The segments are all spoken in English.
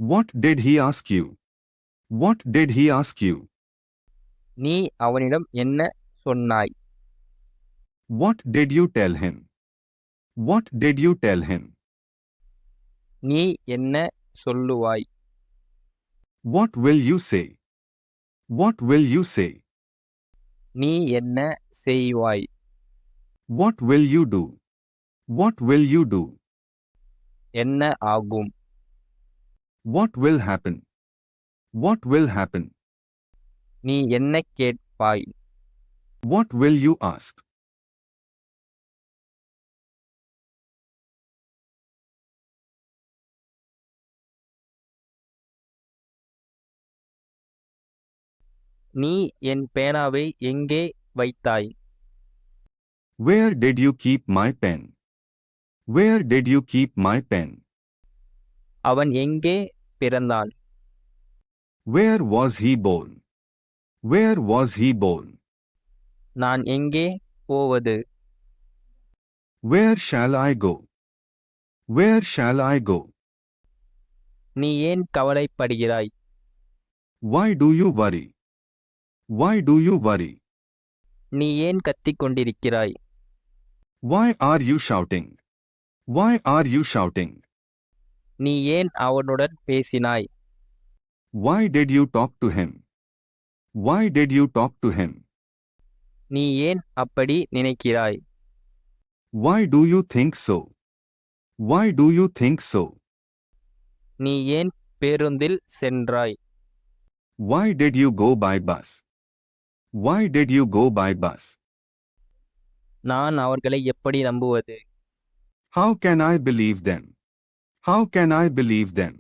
What did he ask you? What did he ask you? நீ அவனிடம் என்ன சொன்னாய்? What did you tell him? What did you tell him? நீ என்ன சொல்லுவாய்? What will you say? What will you say? நீ என்ன செய்வாய்? What will you do? What will you do? என்ன ஆகும்? What will happen? What will happen? நீ என்ன கேட்பாய்? What will you ask? நீ என் பேனாவை எங்கே வைத்தாய்? Where did you keep my pen? Where did you keep my pen? அவன் எங்கே பிறந்தான்? Where was he born? Where was he born? நான் எங்கே போவது? Where shall I go? Where shall I go? நீ ஏன் கவலைப்படுகிறாய்? Why do you worry? Why do you worry? நீ ஏன் கத்திக் கொண்டிருக்கிறாய்? Why are you shouting? Why are you shouting? நீ ஏன் அவனுடன் பேசினாய்? Why did you talk to him? Why did you talk to him? நீ ஏன் அப்படி நினைக்கிறாய்? Why do you think so? Why do you think so? நீ ஏன் பேருந்தில் சென்றாய்? Why did you go by bus? Why did you go by bus? நான் அவர்களை எப்படி நம்புவது? How can I believe them? How can I believe them?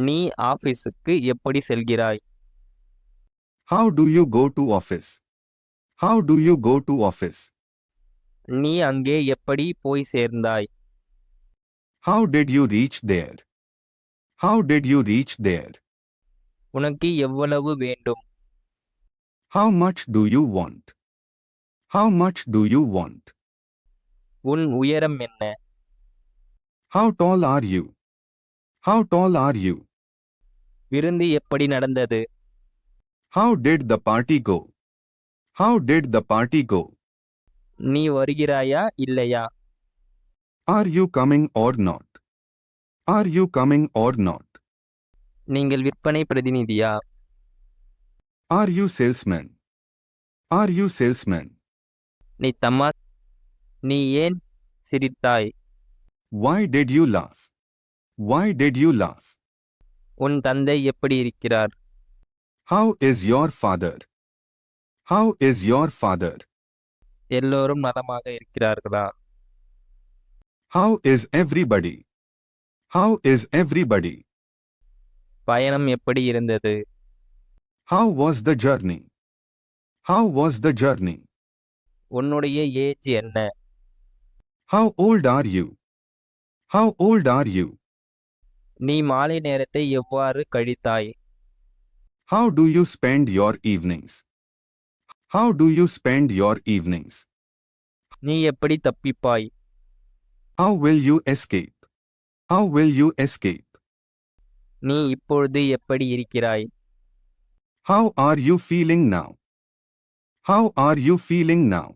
நீ ஆபீஸுக்கு எப்படி செல்கிறாய்? How do you go to office? How do you go to office? நீ அங்கே எப்படி போய் சேர்ந்தாய்? How did you reach there? How did you reach there? உனக்கு எவ்வளவு வேண்டும்? How much do you want? How much do you want? உன் உயரம் என்ன? How tall are you? How tall are you? விருந்து எப்படி நடந்தது? How did the party go? How did the party go? நீ வருகிறாயா இல்லையா? Are you coming or not? Are you coming or not? நீங்கள் விற்பனை பிரதிநிதியா? Are you salesman? Are you salesman? நீ ஏன் சிரித்தாய்? Why did you laugh? Why did you laugh? உன் தந்தை எப்படி இருக்கிறார்? How is your father? How is your father? எல்லோரும் நலமாக இருக்கிறார்களா? How is everybody? How is everybody? பயணம் எப்படி இருந்தது? How was the journey? How was the journey? உன்னுடைய ஏஜ் என்ன? How old are you? How old are you? நீ மாலை நேரத்தை எவ்வாறு கழித்தாய்? How do you spend your evenings? How do you spend your evenings? நீ எப்படி தப்பிப்பாய்? How will you escape? How will you escape? நீ இப்பொழுது எப்படி இருக்கிறாய்? How are you feeling now? How are you feeling now?